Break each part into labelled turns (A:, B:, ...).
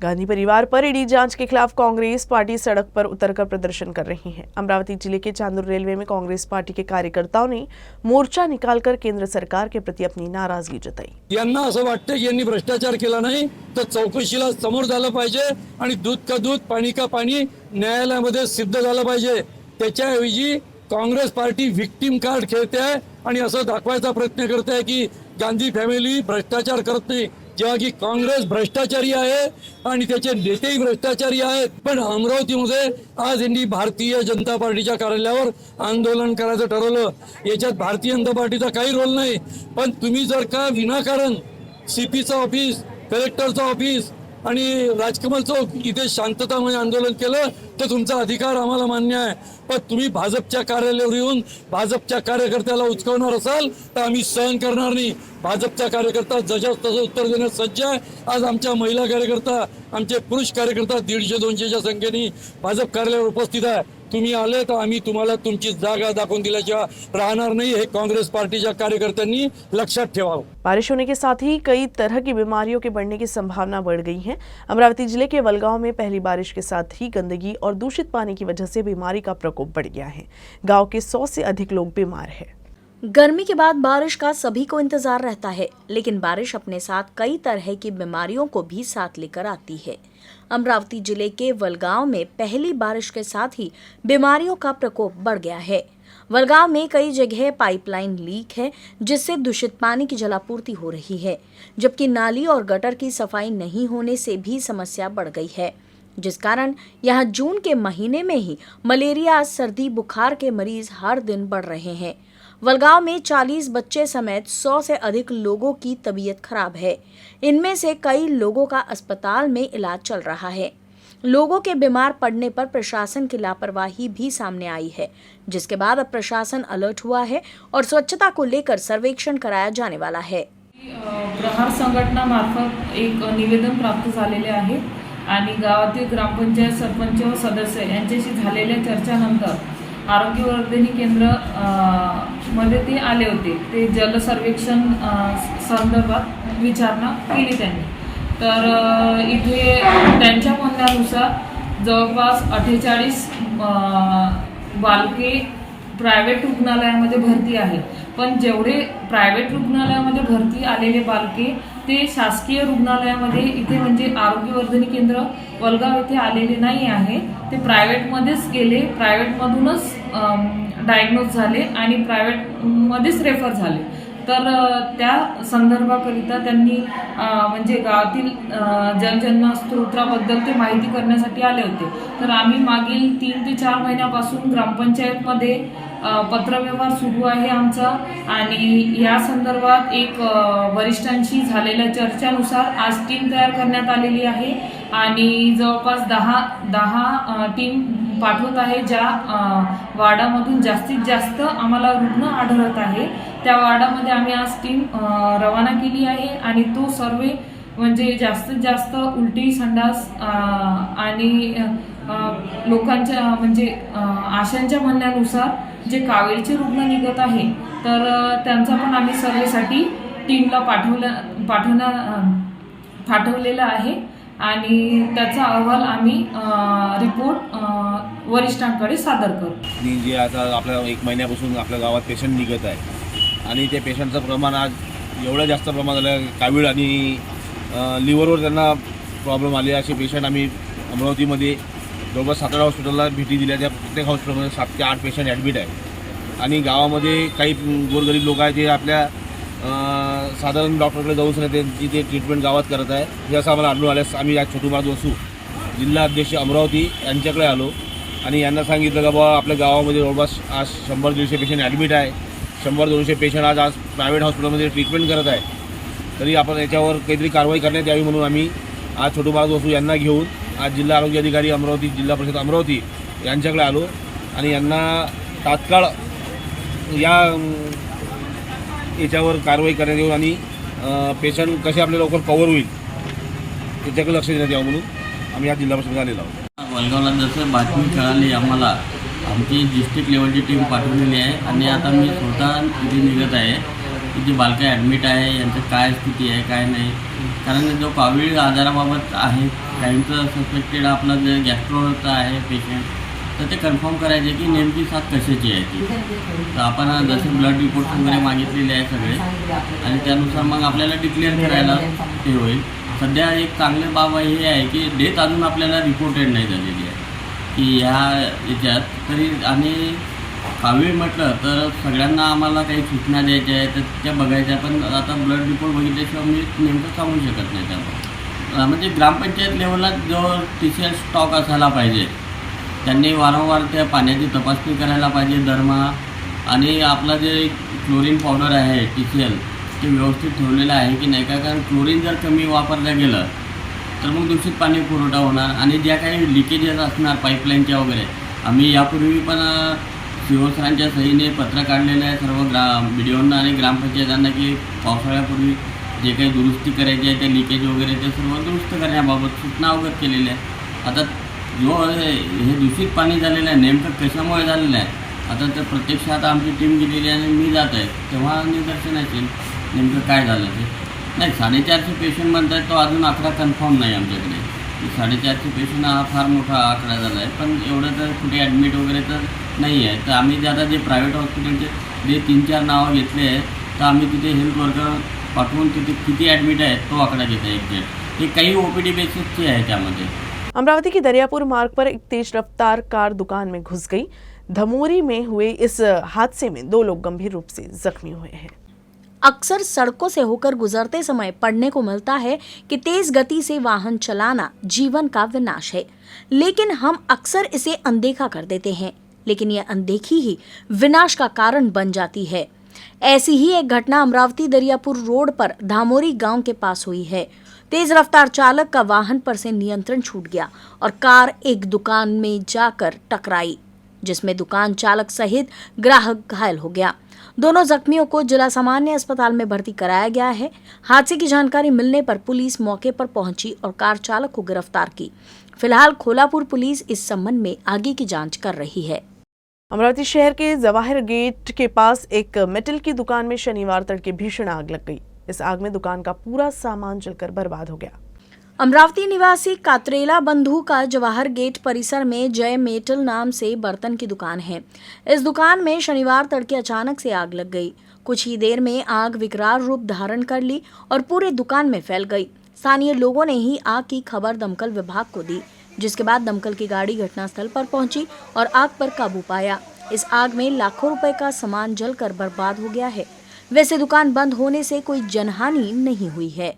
A: गांधी परिवार पर ईडी जांच के खिलाफ कांग्रेस पार्टी सड़क पर उतरकर प्रदर्शन कर रही है। अमरावती जिले के चांदूर रेलवे में कांग्रेस पार्टी के कार्यकर्ताओं ने मोर्चा निकालकर केंद्र सरकार के प्रति अपनी नाराजगी जताई।
B: यांना असं वाटतं की यांनी भ्रष्टाचार केला नाही तर चौकशीला समोर झालं पाहिजे आणि दूध का दूध पाणी का पाणी न्यायालयामध्ये सिद्ध झालं पाहिजे। त्याच्याऐवजी काँग्रेस पार्टी विक्टिम कार्ड खेळते आहे आणि असं दाखवायचा प्रयत्न करते आहे की गांधी फॅमिली भ्रष्टाचार करत नाही, जेव्हा की काँग्रेस भ्रष्टाचारी आहे आणि त्याचे नेतेही भ्रष्टाचारी आहेत। पण अमरावतीमध्ये आज यांनी भारतीय जनता पार्टीच्या कार्यालयावर आंदोलन करायचं ठरवलं। याच्यात भारतीय जनता पार्टीचा काही रोल नाही, पण तुम्ही जर का विनाकारण सीपीचं ऑफिस, कलेक्टरचं ऑफिस आणि राजकमल चौक इथे शांततामध्ये आंदोलन केलं तर तुमचा अधिकार आम्हाला मान्य आहे। पण तुम्ही भाजपच्या कार्यालयावर येऊन भाजपच्या कार्यकर्त्याला उचकवणार असाल तर आम्ही सहन करणार नाही। भाजपचा कार्यकर्ता जशास तसं उत्तर देण्यास सज्ज आहे। आज आमच्या महिला कार्यकर्ता, आमचे पुरुष कार्यकर्ता 150-200च्या संख्येने भाजप कार्यालयावर उपस्थित आहे। तुम्ही आले तर आम्ही तुम्हाला तुमची जागा दाखवून दिल्याशिवाय राहणार नाही, हे कांग्रेस पार्टीच्या कार्यकर्त्यांनी लक्षात ठेवावं।
A: बारिश होने के साथ ही कई तरह की बीमारियों के बढ़ने की संभावना बढ़ गई है। अमरावती जिले के वलगांव में पहली बारिश के साथ ही गंदगी और दूषित पानी की वजह से बीमारी का प्रकोप बढ़ गया है। गांव के 100 से अधिक लोग बीमार हैं।
C: गर्मी के बाद बारिश का सभी को इंतजार रहता है, लेकिन बारिश अपने साथ कई तरह की बीमारियों को भी साथ लेकर आती है। अमरावती जिले के वलगांव में पहली बारिश के साथ ही बीमारियों का प्रकोप बढ़ गया है। वलगांव में कई जगह पाइपलाइन लीक है, जिससे दूषित पानी की जलापूर्ति हो रही है, जबकि नाली और गटर की सफाई नहीं होने से भी समस्या बढ़ गई है, जिस कारण यहां जून के महीने में ही मलेरिया, सर्दी, बुखार के मरीज हर दिन बढ़ रहे हैं। वलगांव में 40 बच्चे समेत 100 से अधिक लोगों की तबीयत खराब है। इनमें से कई लोगों का अस्पताल में इलाज चल रहा है। लोगों के बीमार पड़ने पर प्रशासन की लापरवाही भी सामने आई है, जिसके बाद अब प्रशासन अलर्ट हुआ है और स्वच्छता को लेकर सर्वेक्षण कराया जाने वाला है।
D: प्रहार संघटनामार्फत एक निवेदन प्राप्त झालेले आहे आणि गावातील ग्रामपंचायत सरपंच व सदस्य यांच्याशी झालेल्या चर्चानंतर आरोग्यवर्धिनी केंद्र मध्ये ते आले होते। ते जल सर्वेक्षण संदर्भात विचारणा केली त्यांनी। तर इथे त्यांच्या म्हणण्यानुसार जवळपास 48 बालके प्रायव्हेट रुग्णालयामध्ये भरती आहेत, पण जेवढे प्रायव्हेट रुग्णालयामध्ये भरती आलेले बालके ते शासकीय रुग्णालयामध्ये इथे म्हणजे आरोग्यवर्धिनी केंद्र वलगाव इथे आलेले नाही आहे। ते प्रायव्हेटमध्येच गेले, प्रायव्हेटमधूनच डायग्नोज झाले आणि प्रायव्हेटमध्येच रेफर झाले। तर त्या संदर्भाकरिता त्यांनी म्हणजे गावातील जलजन्य स्तोत्राबद्दल ते माहिती करण्यासाठी आले होते। तर आम्ही मागील 3 ते 4 महिन्यापासून ग्रामपंचायतमध्ये पत्रव्यवहार सुरू आहे आमचा आणि या संदर्भात एक वरिष्ठांशी झालेल्या चर्चेनुसार आज टीम तयार करण्यात आलेली आहे आणि जवळपास 10 टीम पाठवत आहे। ज्या वार्डामधून जास्तीत जास्त आम्हाला रुग्ण आढळत आहे त्या वार्डामध्ये आम्ही आज टीम रवाना केली आहे आणि तो सर्वे म्हणजे जास्तीत जास्त उलटी, संडास आणि लोकांच्या म्हणजे आशांच्या म्हणण्यानुसार जे कावीळचे रुग्ण निघत आहे तर त्यांचा पण आम्ही सर्वेसाठी टीमला पाठवलेला आहे आणि त्याचा अहवाल आम्ही रिपोर्ट वरिष्ठांकडे सादर करू।
E: आणि जे आता आपल्या 1 महिन्यापासून आपल्या गावात पेशंट निघत आहे आणि ते पेशंटचं प्रमाण आज एवढं जास्त प्रमाण झालं, कावीळ आणि लिव्हरवर त्यांना प्रॉब्लेम आले असे पेशंट आम्ही अमरावतीमध्ये जवळपास 7 हॉस्पिटलला भेटी दिल्या। त्या प्रत्येक हॉस्पिटलमध्ये 7 ते 8 पेशंट ॲडमिट आहे आणि गावामध्ये काही गोरगरीब लोक आहेत ते आपल्या साधारण डॉक्टरकडे जाऊन त्यांची ते ट्रीटमेंट गावात करत आहे। हे असं आम्हाला आढळून आल्यास आम्ही आज छोटू महाराज वसू जिल्हा अध्यक्ष अमरावती यांच्याकडे आलो आणि यांना सांगितलं का बाबा आपल्या गावामध्ये जवळपास आज 100-150 पेशंट ॲडमिट आहे, 100-200 पेशंट आज प्रायव्हेट हॉस्पिटलमध्ये ट्रीटमेंट करत आहे, तरी आपण याच्यावर काहीतरी कारवाई करण्यात यावी म्हणून आम्ही आज छोटू महाराज वसू यांना घेऊन आज जिल्हा आरोग्य अधिकारी अमरावती, जिल्हा परिषद अमरावती यांच्याकडे आलो आणि यांना तात्काळ याच्यावर कारवाई करण्यात येऊन आणि पेशंट कसे आपल्या लवकर कव्हर होईल याच्याकडे लक्ष देण्यात यावं म्हणून आम्ही आज जिल्हा परिषदेत आलेलो आहोत।
F: वलगावला जसं बातमी कळाली आम्हाला, आमची डिस्ट्रिक्ट लेवलची टीम पाठवलेली आहे आणि आता मी स्वतः इथे निघत आहे की जे बालकं ॲडमिट आहे यांचं काय स्थिती आहे काय नाही. कारण जो कोविड आजाराबाबत आहे काहींचं सस्पेक्टेड आपलं जे गॅस्ट्रोचं आहे पेशंट, तर ते कन्फर्म करायचे की नेमकी साथ कशाची आहे ती. तर आपण जसे ब्लड रिपोर्ट वगैरे मागितलेले आहे सगळे आणि त्यानुसार मग आपल्याला डिक्लेअर करायला ते होईल. सध्या एक चांगली बाब हे आहे की डेथ अजून आपल्याला रिपोर्टेड नाही झालेली आहे की ह्या याच्यात तरी. आणि कोविड म्हटलं तर सगळ्यांना आम्हाला काही सूचना द्यायच्या आहेत तर त्या बघायच्या, पण आता ब्लड रिपोर्ट बघितल्याशिवाय मी नेमकं सांगू शकत नाही त्यामुळे. म्हणजे ग्रामपंचायत लेवलला जो TCL स्टॉक असायला पाहिजे, त्यांनी वारंवार त्या पाण्याची तपासणी करायला पाहिजे दरमहा. आणि आपलं जे क्लोरीन पावडर आहे TCL ते व्यवस्थित ठेवलेलं आहे की नाही का. कारण क्लोरीन जर कमी वापरलं गेलं तर मग दूषित पाणी पुरवठा होणार. आणि ज्या काही लिकेजेस असणार पाईपलाईनच्या वगैरे, आम्ही यापूर्वी पण CO सरांच्या सहीने पत्र काढलेलं आहे सर्व BDOंना आणि ग्रामपंचायतांना की पावसाळ्यापूर्वी जे काही दुरुस्ती करायची आहे त्या लिकेज वगैरे ते सर्व दुरुस्त करण्याबाबत सूचना अवगत केलेल्या आहे. आता जो हे दूषित पाणी झालेलं आहे नेमकं कशामुळे झालेलं आहे, आता तर प्रत्यक्षात आमची टीम गेलेली आहे आणि मी जात आहे तेव्हा निदर्शन असेल नेमकं काय झालं ते. नाही, 450 पेशंट म्हणतात, तो अजून आकडा कन्फर्म नाही आमच्याकडे. 450 पेशंट हा फार मोठा आकडा झाला आहे, पण एवढं तर कुठे ॲडमिट वगैरे तर नाही आहे. तर आम्ही जे आता जे प्रायव्हेट हॉस्पिटलचे जे 3-4 नावं घेतले आहे तर आम्ही तिथे हेल्थ वर्कर पाठवून तिथे किती ॲडमिट आहेत तो आकडा घेत आहे एक्झॅक्ट. हे काही OPD बेसिसचे आहे त्यामध्ये.
A: अमरावती की दरियापुर मार्ग पर एक तेज रफ्तार कार दुकान में घुस गई। धमोरी में हुए इस हादसे में 2 लोग गंभीर रूप से जख्मी हुए हैं।
C: अक्सर सड़कों से होकर गुजरते समय पढ़ने को मिलता है कि तेज गति से वाहन चलाना जीवन का विनाश है, लेकिन हम अक्सर इसे अनदेखा कर देते हैं। लेकिन यह अनदेखी ही विनाश का कारण बन जाती है। ऐसी ही एक घटना अमरावती दरियापुर रोड पर धामोरी गांव के पास हुई है। तेज रफ्तार चालक का वाहन पर से नियंत्रण छूट गया और कार एक दुकान में जाकर टकराई, जिसमें दुकान चालक सहित ग्राहक घायल हो गया। दोनों जख्मियों को जिला सामान्य अस्पताल में भर्ती कराया गया है। हादसे की जानकारी मिलने पर पुलिस मौके पर पहुंची और कार चालक को गिरफ्तार की। फिलहाल खोलापुर पुलिस इस संबंध में आगे की जांच कर रही है।
A: अमरावती शहर के जवाहिर गेट के पास एक मेटल की दुकान में शनिवार तड़के भीषण आग लग गई। इस आग में दुकान का पूरा सामान जलकर बर्बाद हो गया।
C: अमरावती निवासी कात्रेला बंधु का जवाहर गेट परिसर में जय मेटल नाम से बर्तन की दुकान है। इस दुकान में शनिवार तड़के अचानक से आग लग गई। कुछ ही देर में आग विकराल रूप धारण कर ली और पूरे दुकान में फैल गई। स्थानीय लोगों ने ही आग की खबर दमकल विभाग को दी, जिसके बाद दमकल की गाड़ी घटनास्थल पर पहुंची और आग पर काबू पाया। इस आग में लाखों रुपए का सामान जलकर बर्बाद हो गया है। वैसे दुकान बंद होने से कोई जनहानि नहीं हुई है।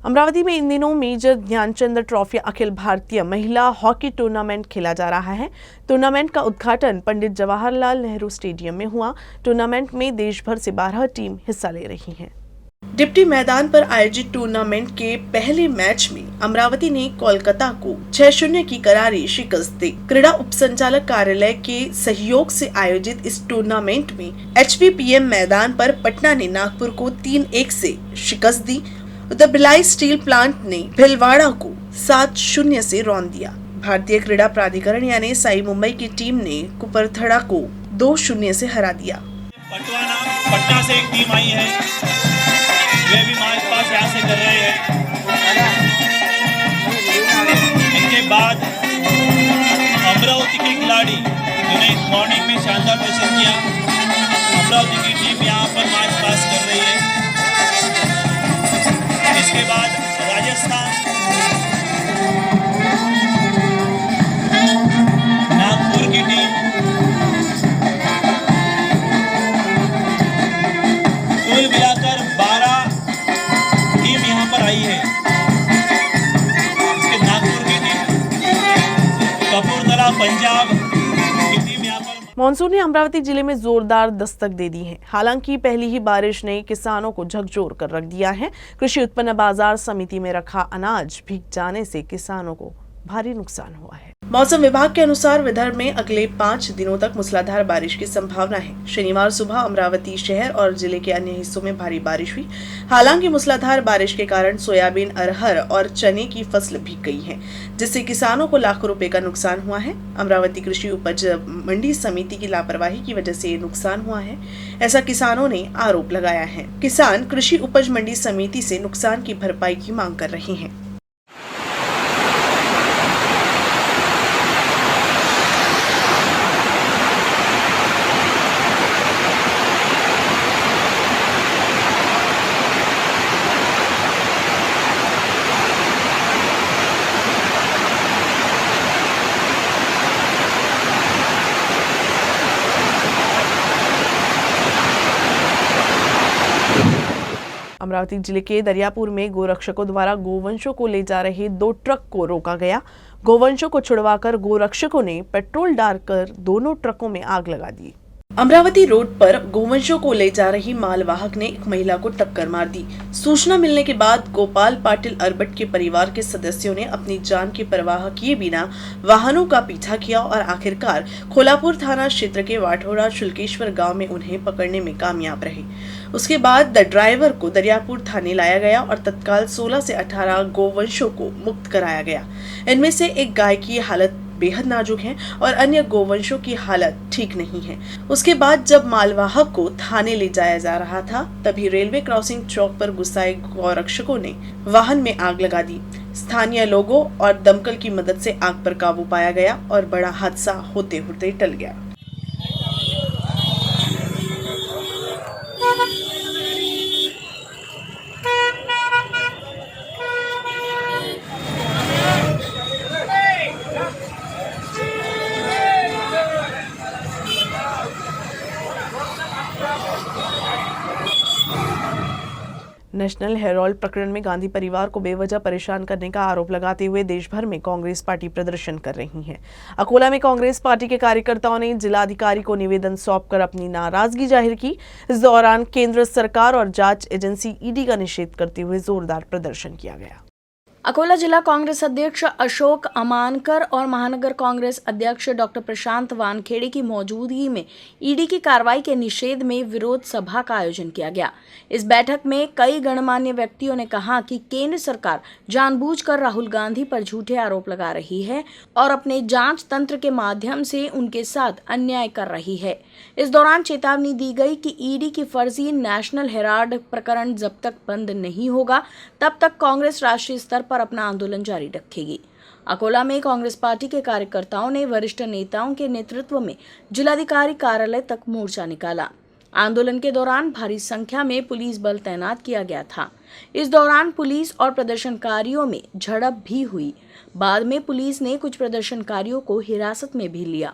A: अमरावती में इन दिनों मेजर ध्यानचंद ट्रॉफी अखिल भारतीय महिला हॉकी टूर्नामेंट खेला जा रहा है। टूर्नामेंट का उद्घाटन पंडित जवाहरलाल नेहरू स्टेडियम में हुआ। टूर्नामेंट में देश भर से 12 टीम हिस्सा ले रही हैं। डिप्टी मैदान पर आयोजित टूर्नामेंट के पहले मैच में अमरावती ने कोलकाता को 6-0 की करारी शिकस्त दी। क्रीड़ा उपसंचालक कार्यालय के सहयोग से आयोजित इस टूर्नामेंट में HPPM मैदान पर पटना ने नागपुर को 3-1 से शिकस्त दी। उधर भिलाई स्टील प्लांट ने भिलवाड़ा को 7-0 से रौंद दिया। भारतीय क्रीड़ा प्राधिकरण यानी साई मुंबई की टीम ने कुपरथड़ा को 2-0 से हरा दिया।
G: पटना से एक टीम आई है, वे भी हमारे पास यहाँ से कर रहे हैं। इनके बाद अमरावती के खिलाड़ी जिन्हें मॉर्निंग में शानदार प्रदर्शन किया, अमरावती की टीम यहाँ पर मार्च पास कर रही है। इसके बाद राजस्थान, नागपुर की टीम, कुल मिलाकर 12 टीम यहाँ पर आई है। इसके नागपुर की टीम, कपूरथला पंजाब की टीम यहाँ पर।
A: मॉनसून ने अमरावती जिले में जोरदार दस्तक दे दी है। हालांकि पहली ही बारिश ने किसानों को झकझोर कर रख दिया है। कृषि उत्पन्न बाजार समिति में रखा अनाज भीग जाने से किसानों को भारी नुकसान हुआ है। मौसम विभाग के अनुसार विदर्भ में अगले 5 दिनों तक मूसलाधार बारिश की संभावना है। शनिवार सुबह अमरावती शहर और जिले के अन्य हिस्सों में भारी बारिश हुई। हालांकि मूसलाधार बारिश के कारण सोयाबीन, अरहर और चने की फसल भीग गई है, जिससे किसानों को लाखों रुपए का नुकसान हुआ है। अमरावती कृषि उपज मंडी समिति की लापरवाही की वजह से ये नुकसान हुआ है, ऐसा किसानों ने आरोप लगाया है। किसान कृषि उपज मंडी समिति से नुकसान की भरपाई की मांग कर रहे हैं। अमरावती जिले के दरियापुर में गोरक्षकों द्वारा गोवंशों को ले जा रहे 2 ट्रक को रोका गया। गोवंशों को छुड़वाकर गोरक्षकों ने पेट्रोल डालकर दोनों ट्रकों में आग लगा दी। अमरावती रोड पर गोवंशों को ले जा रही मालवाहक ने एक महिला को टक्कर मार दी। सूचना मिलने के बाद गोपाल पाटिल अरबट के परिवार के सदस्यों ने अपनी जान की परवाह किए बिना वाहनों का पीछा किया और आखिरकार खोलापुर थाना क्षेत्र के वाठोड़ा शुल्केश्वर गांव में उन्हें पकड़ने में कामयाब रहे। उसके बाद द ड्राइवर को दरियापुर थाने लाया गया और तत्काल 16 से 18 गोवंशों को मुक्त कराया गया। इनमें से एक गाय की हालत बेहद नाजुक है और अन्य गोवंशों की हालत ठीक नहीं है। उसके बाद जब मालवाहक को थाने ले जाया जा रहा था, तभी रेलवे क्रॉसिंग चौक पर गुस्साए गौरक्षकों ने वाहन में आग लगा दी। स्थानीय लोगों और दमकल की मदद से आग पर काबू पाया गया और बड़ा हादसा होते होते टल गया। नेशनल हेराल्ड प्रकरण में गांधी परिवार को बेवजह परेशान करने का आरोप लगाते हुए देश भर में कांग्रेस पार्टी प्रदर्शन कर रही है। अकोला में कांग्रेस पार्टी के कार्यकर्ताओं ने जिलाधिकारी को निवेदन सौंपकर अपनी नाराजगी जाहिर की। इस दौरान केंद्र सरकार और जांच एजेंसी ईडी का निषेध करते हुए जोरदार प्रदर्शन किया गया।
C: अकोला जिला कांग्रेस अध्यक्ष अशोक अमानकर और महानगर कांग्रेस अध्यक्ष डॉक्टर प्रशांत वानखेड़े की मौजूदगी में ईडी की कार्रवाई के निषेध में विरोध सभा का आयोजन किया गया। इस बैठक में कई गणमान्य व्यक्तियों ने कहा कि केंद्र सरकार जानबूझकर राहुल गांधी पर झूठे आरोप लगा रही है और अपने जांच तंत्र के माध्यम से उनके साथ अन्याय कर रही है। इस दौरान चेतावनी दी गई कि ईडी की फर्जी नेशनल हेराल्ड प्रकरण जब तक बंद नहीं होगा तब तक कांग्रेस राष्ट्रीय स्तर पर अपना आंदोलन जारी रखेगी। अकोला में कांग्रेस पार्टी के कार्यकर्ताओं ने वरिष्ठ नेताओं के नेतृत्व में जिलाधिकारी कार्यालय तक मोर्चा निकाला। आंदोलन के दौरान भारी संख्या में पुलिस बल तैनात किया गया था। इस दौरान पुलिस और प्रदर्शनकारियों में झड़प भी हुई। बाद में पुलिस ने कुछ प्रदर्शनकारियों को हिरासत में भी लिया।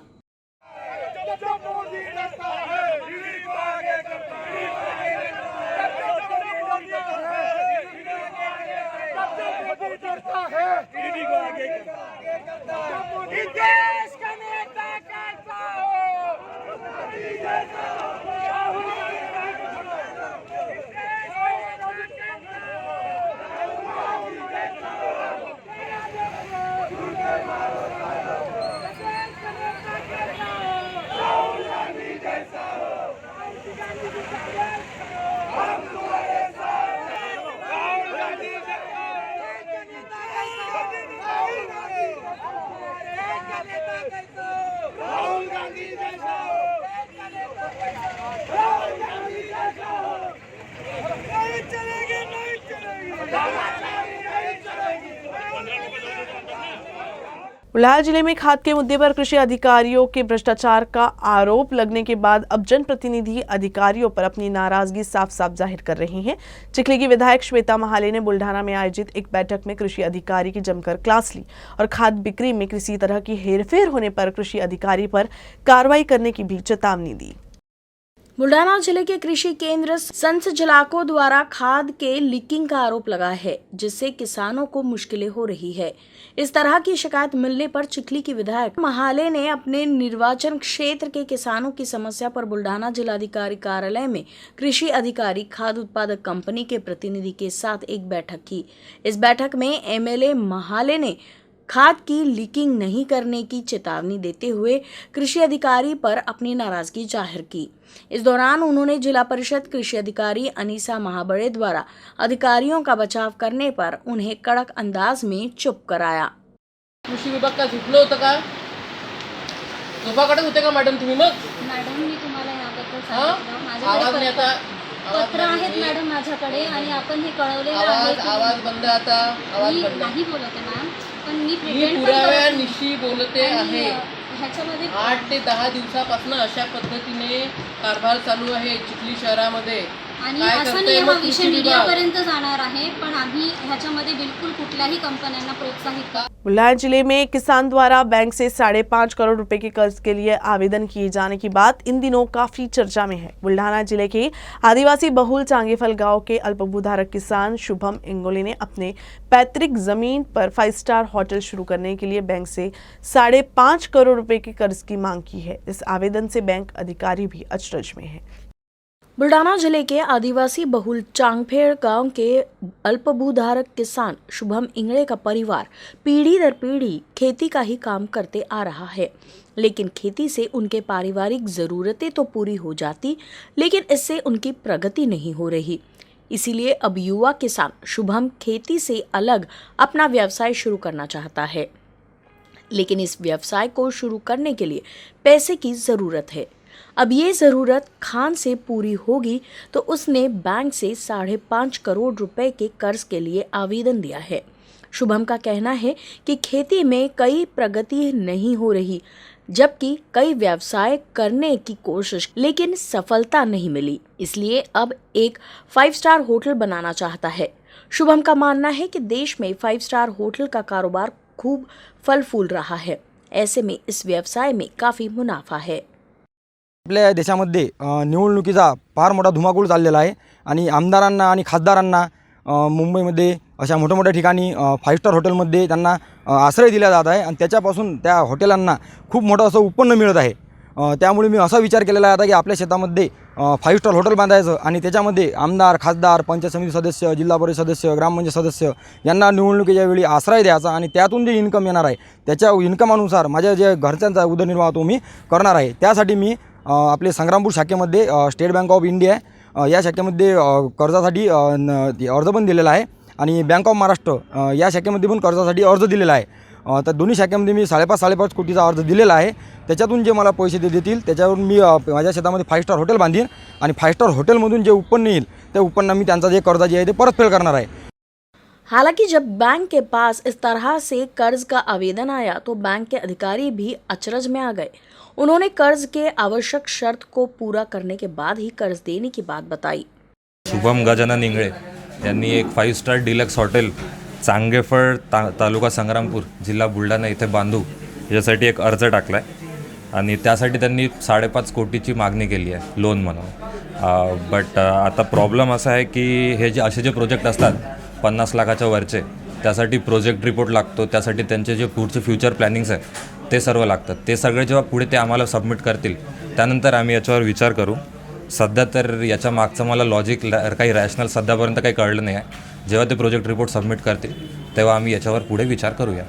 A: बुल्हान जिले में खाद के मुद्दे पर कृषि अधिकारियों के भ्रष्टाचार का आरोप लगने के बाद अब जनप्रतिनिधि अधिकारियों पर अपनी नाराजगी साफ साफ जाहिर कर रहे हैं। चिखली की विधायक श्वेता महाले ने बुल्ढाना में आयोजित एक बैठक में कृषि अधिकारी की जमकर क्लास ली और खाद बिक्री में किसी तरह की हेरफेर होने पर कृषि अधिकारी पर कार्रवाई करने की भी चेतावनी दी।
C: बुल्ढाना जिले के कृषि केंद्र संचालकों द्वारा खाद के लीकिंग का आरोप लगा है, जिससे किसानों को मुश्किलें हो रही है। इस तरह की शिकायत मिलने पर चिखली की विधायक महाले ने अपने निर्वाचन क्षेत्र के किसानों की समस्या पर बुल्ढाना जिलाधिकारी कार्यालय में कृषि अधिकारी खाद उत्पादक कंपनी के प्रतिनिधि के साथ एक बैठक की। इस बैठक में एमएलए महाले ने खाद की लीकिंग नहीं करने की चेतावनी देते हुए कृषि अधिकारी पर अपनी नाराजगी जाहिर की। इस दौरान उन्होंने जिला परिषद कृषि अधिकारी अनीसा महाबड़े द्वारा अधिकारियों का बचाव करने पर उन्हें कड़क अंदाज में चुप कराया।
H: कृषी विभाग का झुकलं होतं का? झोपाकडे होते का मॅडम तुम्ही? मग
I: मॅडम मी तुम्हाला याबद्दल
H: हां?
I: सांगितलं,
H: आवाज नाही
I: माझ्याकडे
H: आता
I: पत्र आहेत मॅडम माझ्याकडे आणि आपण हे कळवलेलं आहे
H: आवाज
I: की
H: आवाज बंद आता आवाज
I: मी
H: बंद.
I: नाही बोलते मॅम, पण मी
H: मी
I: प्रिटेंड
H: पुराव्यानिशी बोलते आहे.
I: ह्याच्यामध्ये
H: 8 ते 10 दिवसापासून अशा पद्धतीने कारभार चालू आहे चिखली शहरामध्ये.
I: आणि
H: काय
I: असा
H: करतोय
I: नियम
H: मग
I: हा विषय
H: कृषी विभाग?
I: मीडियापर्यंत जाणार आहे, पण आम्ही ह्याच्यामध्ये बिलकुल कुठल्याही कंपन्यांना प्रोत्साहित करत
A: बुल्हान जिले में एक किसान द्वारा बैंक से 5.5 करोड़ रुपए के कर्ज के लिए आवेदन किए जाने की बात इन दिनों काफी चर्चा में है। बुल्ढाना जिले के आदिवासी बहुल चांगेफल गांव के अल्पभूधारक किसान शुभम इंगोले ने अपने पैतृक जमीन पर 5 स्टार होटल शुरू करने के लिए बैंक से 5.5 करोड़ रुपए के कर्ज की मांग की है। इस आवेदन से बैंक अधिकारी भी अचरज में है।
C: बुल्ढाना जिले के आदिवासी बहुल चांगफेड़ गांव के अल्पभूधारक किसान शुभम इंगले का परिवार पीढ़ी दर पीढ़ी खेती का ही काम करते आ रहा है, लेकिन खेती से उनके पारिवारिक ज़रूरतें तो पूरी हो जाती, लेकिन इससे उनकी प्रगति नहीं हो रही। इसीलिए अब युवा किसान शुभम खेती से अलग अपना व्यवसाय शुरू करना चाहता है, लेकिन इस व्यवसाय को शुरू करने के लिए पैसे की ज़रूरत है। अब ये ज़रूरत खान से पूरी होगी तो उसने बैंक से 5.5 करोड़ रुपए के कर्ज के लिए आवेदन दिया है। शुभम का कहना है कि खेती में कई प्रगति नहीं हो रही, जबकि कई व्यवसाय करने की कोशिश लेकिन सफलता नहीं मिली, इसलिए अब एक 5 स्टार होटल बनाना चाहता है। शुभम का मानना है कि देश में 5 स्टार होटल का कारोबार खूब फल फूल रहा है, ऐसे में इस व्यवसाय में काफ़ी मुनाफा है।
J: आपल्या देशामध्ये निवडणुकीचा फार मोठा धुमाकूळ चाललेला आहे आणि आमदारांना आणि खासदारांना मुंबईमध्ये अशा मोठ्या मोठ्या ठिकाणी 5 स्टार हॉटेलमध्ये त्यांना आश्रय दिला जात आहे आणि त्याच्यापासून त्या हॉटेलांना खूप मोठं असं उत्पन्न मिळत आहे। त्यामुळे मी असा विचार केलेला आहे आता की आपल्या शेतामध्ये 5 स्टार हॉटेल बांधायचं आणि त्याच्यामध्ये आमदार, खासदार, पंचायत समिती सदस्य, जिल्हा परिषद सदस्य, ग्रामपंचायत सदस्य यांना निवडणुकीच्या वेळी आश्रय द्यायचा आणि त्यातून जे इन्कम येणार आहे त्याच्या इन्कमानुसार माझ्या जे घरच्यांचा उदरनिर्वाह तो मी करणार आहे। त्यासाठी मी आपले संग्रामपूर शाखेमध्ये स्टेट बँक ऑफ इंडिया या शाखेमध्ये कर्जासाठी अर्ज पण दिलेला आहे आणि बँक ऑफ महाराष्ट्र या शाखेमध्ये पण कर्जासाठी अर्ज दिलेला आहे। तर दोन्ही शाखेमध्ये मी 5.5 कोटीचा अर्ज दिलेला आहे। त्याच्यातून जे मला पैसे देतील त्याच्यावरून मी माझ्या शेतामध्ये 5 स्टार हॉटेल बांधीन आणि 5 स्टार हॉटेलमधून जे उत्पन्न येईल त्या उत्पन्न मी त्यांचा जे कर्ज जे आहे ते परतफेड करणार आहे।
C: हालांकि जब बैंक के पास इस तरह से कर्ज का आवेदन आया तो बैंक के अधिकारी भी अचरज में आ गए। उन्होंने कर्ज के आवश्यक शर्त को पूरा करने के बाद ही कर्ज देने की बात बताई।
K: शुभम गजानन इंगळे यांनी एक 5 star deluxe hotel Changefal taluka Sangrampur जिल्हा बुलढाणा इथे बांधू यासाठी एक अर्ज टाकला आहे आणि त्यासाठी त्यांनी 5.5 कोटीची मागणी केली आहे लोन म्हणून। बट आता प्रॉब्लेम असा आहे की हे जे असे जे प्रोजेक्ट असतात 50 लाखाच्या वरचे त्यासाठी प्रोजेक्ट रिपोर्ट लागतो, त्यासाठी त्यांचे जे पुढचे फ्युचर प्लॅनिंग्स आहे ते सर्व लागतात। ते सगळे जेव्हा पुढे ते आम्हाला सबमिट करतील त्यानंतर आम्ही याच्यावर विचार करू। सध्या तर याच्या मागचं मला लॉजिक काही रॅशनल सध्यापर्यंत काही कळलं नाही आहे। जेव्हा ते प्रोजेक्ट रिपोर्ट सबमिट करतील तेव्हा आम्ही याच्यावर पुढे विचार करूया।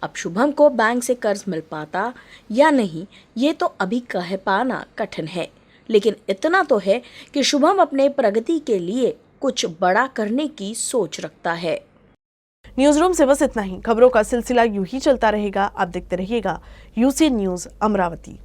C: अब शुभम को बैंक से कर्ज मिल पाता या नहीं ये तो अभी कह पाना कठिन है, लेकिन इतना तो है कि शुभम अपने प्रगति के लिए कुछ बड़ा करने की सोच रखता है।
A: न्यूज रूम से बस इतना ही। खबरों का सिलसिला यूं ही चलता रहेगा। आप देखते रहिएगा यूसी न्यूज अमरावती।